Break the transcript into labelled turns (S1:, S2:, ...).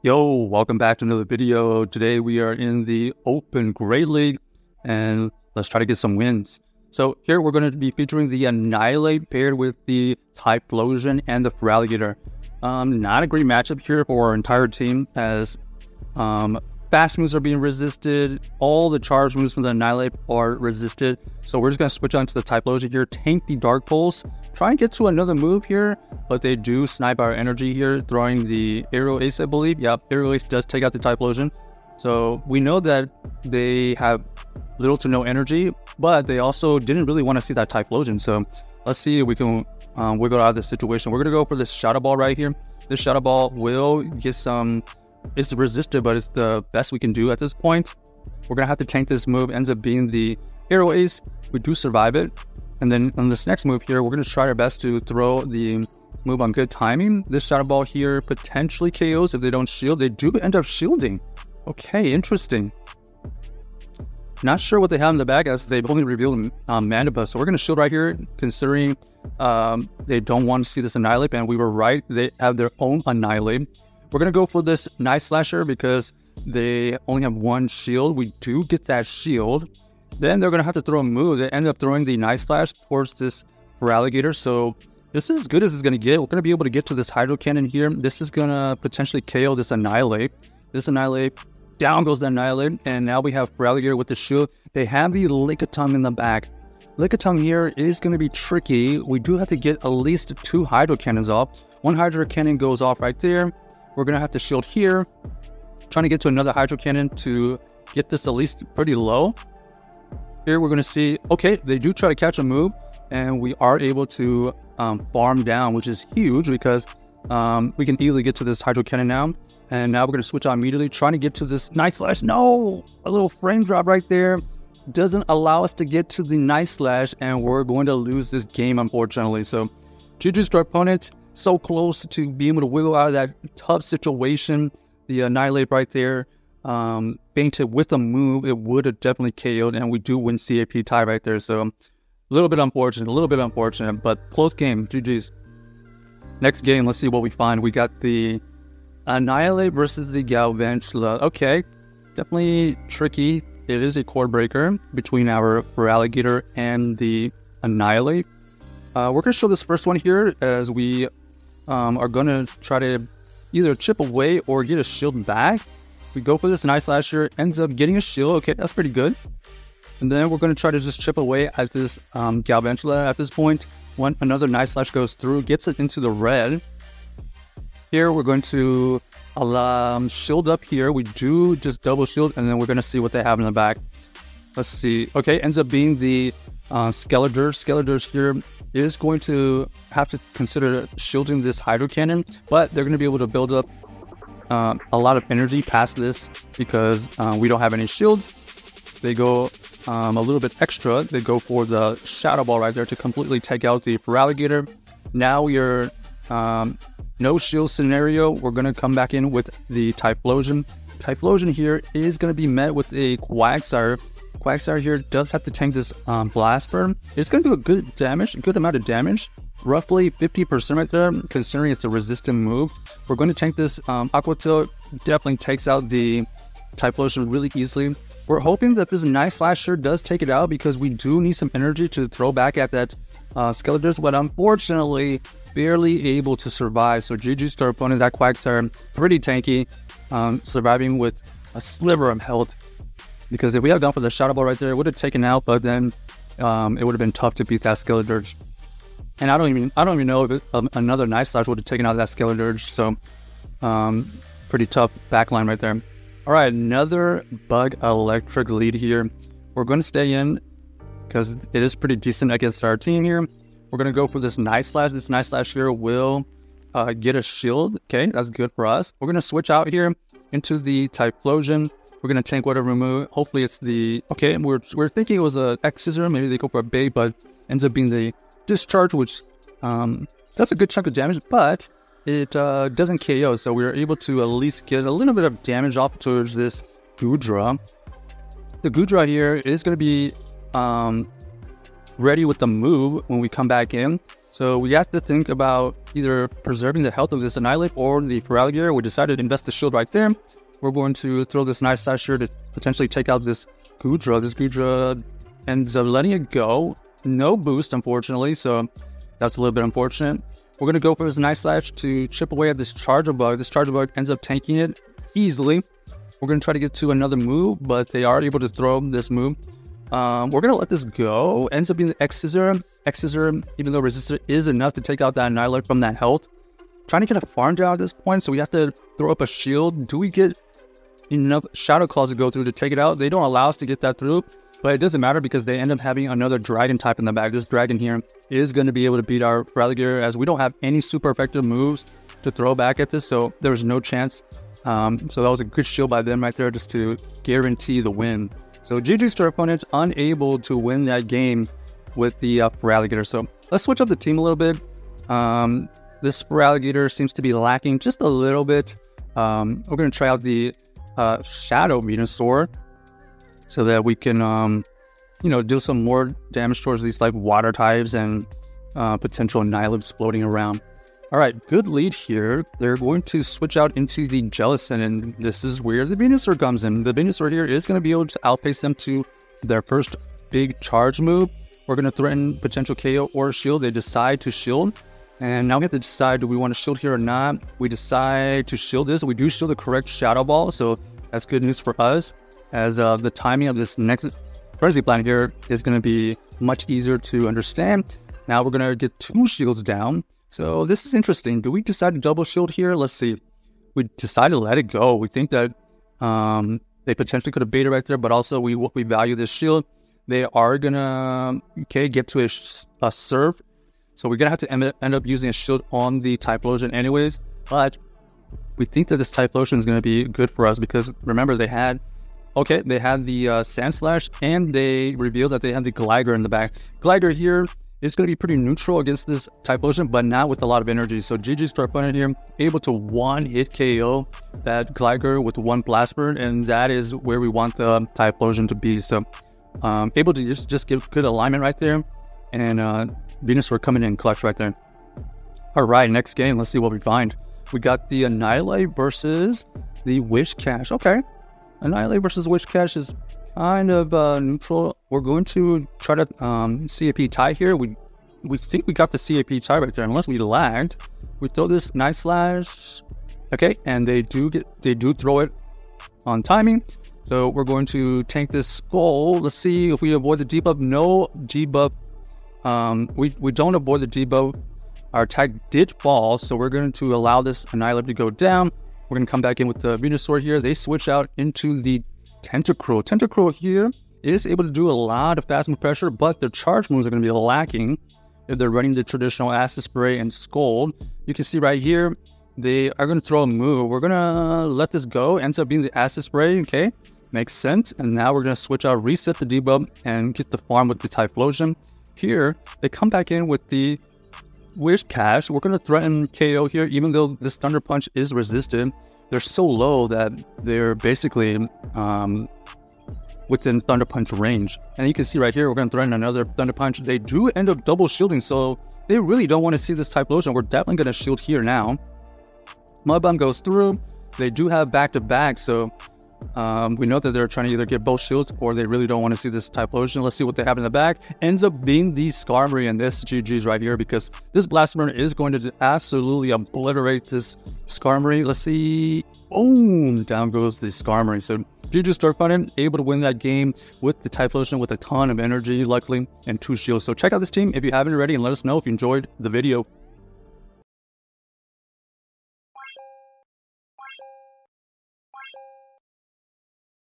S1: Yo, welcome back to another video. Today we are in the Open Great League and let's try to get some wins. So here we're going to be featuring the Annihilape paired with the Typhlosion and the Feraligatr. Not a great matchup here for our entire team as fast moves are being resisted. All the charge moves from the Annihilape are resisted. So we're just going to switch on to the Typhlosion here, tank the Dark Pulse, try and get to another move here, but they do snipe our energy here, throwing the Aerial Ace, I believe. Yep, Aerial Ace does take out the Typhlosion. So we know that they have little to no energy, but they also didn't really want to see that Typhlosion. So let's see if we can wiggle out of this situation. We're going to go for this Shadow Ball right here. This Shadow Ball will get some... It's resisted, but it's the best we can do at this point. We're going to have to tank this move. Ends up being the Aerial Ace. We do survive it. And then on this next move here, we're going to try our best to throw the move on good timing. This Shadow Ball here potentially KOs if they don't shield. They do end up shielding. Okay, interesting. Not sure what they have in the bag as they've only revealed Mandibus. So we're going to shield right here, considering they don't want to see this Annihilape. And we were right. They have their own Annihilape. We're going to go for this Night Slasher because they only have one shield. We do get that shield. Then they're going to have to throw a move. They end up throwing the Night Slash towards this Feraligatr. So this is as good as it's going to get. We're going to be able to get to this Hydro Cannon here. This is going to potentially KO this Annihilape. This Annihilape, down goes the Annihilape. And now we have Feraligatr with the shield. They have the Lickitung in the back. Lickitung here is going to be tricky. We do have to get at least 2 Hydro Cannons off. One Hydro Cannon goes off right there. We're going to have to shield here. Trying to get to another Hydro Cannon to get this at least pretty low. Here we're going to see, okay, they do try to catch a move. And we are able to farm down, which is huge because we can easily get to this Hydro Cannon now. And now we're going to switch on immediately, trying to get to this Night Slash. No! A little frame drop right there. Doesn't allow us to get to the Night Slash. And we're going to lose this game, unfortunately. So, GG's to our opponent. So close to being able to wiggle out of that tough situation. The Annihilape right there, fainted with a move. It would have definitely KO'd, and we do win CAP tie right there. So a little bit unfortunate, but close game. GG's. Next game, let's see what we find. We got the Annihilape versus the Galvantula. Okay, definitely tricky. It is a cord breaker between our Feraligatr and the Annihilape. We're going to show this first one here as we are going to try to either chip away or get a shield back. We go for this Night Slasher, ends up getting a shield. Okay, that's pretty good. And then we're going to try to just chip away at this Galvantula at this point. When another Night Slash goes through, gets it into the red. Here we're going to shield up here. We do just double shield, and then we're going to see what they have in the back. Let's see. Okay, ends up being the Skeletor. Skeletor's here is going to have to consider shielding this Hydro Cannon, but they're going to be able to build up a lot of energy past this because we don't have any shields. They go a little bit extra. They go for the Shadow Ball right there to completely take out the Feraligatr. Now we are no shield scenario. We're going to come back in with the Typhlosion. Typhlosion here is going to be met with a Quagsire. Quagsire here does have to tank this Blast Burn. It's going to do a good amount of damage. Roughly 50% right there, considering it's a resistant move. We're going to tank this Aqua Tail. Definitely takes out the Typhlosion really easily. We're hoping that this Night Slasher does take it out because we do need some energy to throw back at that Skeletor, but unfortunately, barely able to survive. So GG's to our opponent. That Quagsire, pretty tanky, surviving with a sliver of health. Because if we had gone for the Shadow Ball right there, it would have taken out, but then it would have been tough to beat that Skeletor. And I don't even know if another Night Slash would have taken out that Skeletor. So pretty tough backline right there. All right, another Bug Electric lead here. We're going to stay in because it is pretty decent against our team here. We're going to go for this Night Slash. This Night Slash here will get a shield. Okay, that's good for us. We're going to switch out here into the Typhlosion. We're going to tank whatever move. Hopefully it's the... Okay, we're thinking it was a X-Scissor. Maybe they go for a bait, but ends up being the Discharge, which does a good chunk of damage, but it doesn't KO. So we're able to at least get a little bit of damage off towards this Goodra. The Goodra here is going to be ready with the move when we come back in. So we have to think about either preserving the health of this Annihilape or the Feraligatr. We decided to invest the shield right there. We're going to throw this nice slash here to potentially take out this Goodra. This Goodra ends up letting it go. No boost, unfortunately, so that's a little bit unfortunate. We're going to go for this nice slash to chip away at this Charger Bug. This Charger Bug ends up tanking it easily. We're going to try to get to another move, but they are able to throw this move. We're going to let this go. Ends up being the X-Scissor. X-Scissor, even though Resistor is enough to take out that Annihilape from that health. Trying to get a farm down at this point, so we have to throw up a shield. Do we get enough Shadow Claws to go through to take it out? They don't allow us to get that through, but it doesn't matter because they end up having another Dragon type in the back. This Dragon here is going to be able to beat our Feraligatr, as we don't have any super effective moves to throw back at this, so there's no chance. So that was a good shield by them right there just to guarantee the win. So GG's to our opponents, unable to win that game with the Feraligatr. So let's switch up the team a little bit. This Feraligatr seems to be lacking just a little bit. We're going to try out the Shadow Venusaur so that we can, do some more damage towards these like water types and potential Annihilapes floating around. All right, good lead here. They're going to switch out into the Jellicent, and this is where the Venusaur comes in. The Venusaur here is going to be able to outpace them to their first big charge move. We're going to threaten potential KO or shield. They decide to shield. And now we have to decide, do we want to shield here or not? We decide to shield this. We do shield the correct Shadow Ball, so that's good news for us, as the timing of this next Frenzy Plant here is going to be much easier to understand. Now we're going to get 2 shields down. So this is interesting. Do we decide to double shield here? Let's see. We decided to let it go. We think that they potentially could have baited right there, but also we value this shield. They are going to get to a serve. So we're going to have to end up using a shield on the Typhlosion anyways. But we think that this Typhlosion is going to be good for us because remember they had the Sand Slash, and they revealed that they had the Gligar in the back. Gligar here is going to be pretty neutral against this Typhlosion, but not with a lot of energy. So GG's to our opponent here, able to one-hit KO that Gligar with 1 Blast Burn, and that is where we want the Typhlosion to be. So able to just give good alignment right there, and Venusaur coming in clutch right there. All right, next game, let's see what we find. We got the Annihilape versus the Whiscash. Okay, Annihilape versus Whiscash is kind of neutral. We're going to try to CAP tie here. We think we got the CAP tie right there, unless we lagged. We throw this nice slash. Okay, and they do throw it on timing. So we're going to tank this Skull. Let's see if we avoid the debuff. No debuff. We don't avoid the debuff. Our attack did fall, so we're going to allow this Annihilape to go down. We're going to come back in with the Venusaur here. They switch out into the Tentacruel. Tentacruel here is able to do a lot of fast move pressure, but their charge moves are going to be lacking if they're running the traditional Acid Spray and Scold. You can see right here, they are going to throw a move. We're going to let this go. Ends up being the Acid Spray, okay? Makes sense. And now we're going to switch out, reset the debuff, and get the farm with the Typhlosion. Here, they come back in with the Whiscash. We're going to threaten KO here, even though this Thunder Punch is resisted. They're so low that they're basically within Thunder Punch range. And you can see right here, we're going to threaten another Thunder Punch. They do end up double shielding, so they really don't want to see this Typhlosion. We're definitely going to shield here now. Mud Bomb goes through. They do have back-to-back, so we know that they're trying to either get both shields or they really don't want to see this Typhlosion. Let's see what they have in the back. Ends up being the Skarmory, and this GG's right here because this Blast Burn is going to absolutely obliterate this Skarmory. Let's see. Boom! Down goes the Skarmory. So GG's to our opponent, able to win that game with the Typhlosion with a ton of energy, luckily, and 2 shields. So check out this team if you haven't already, and let us know if you enjoyed the video.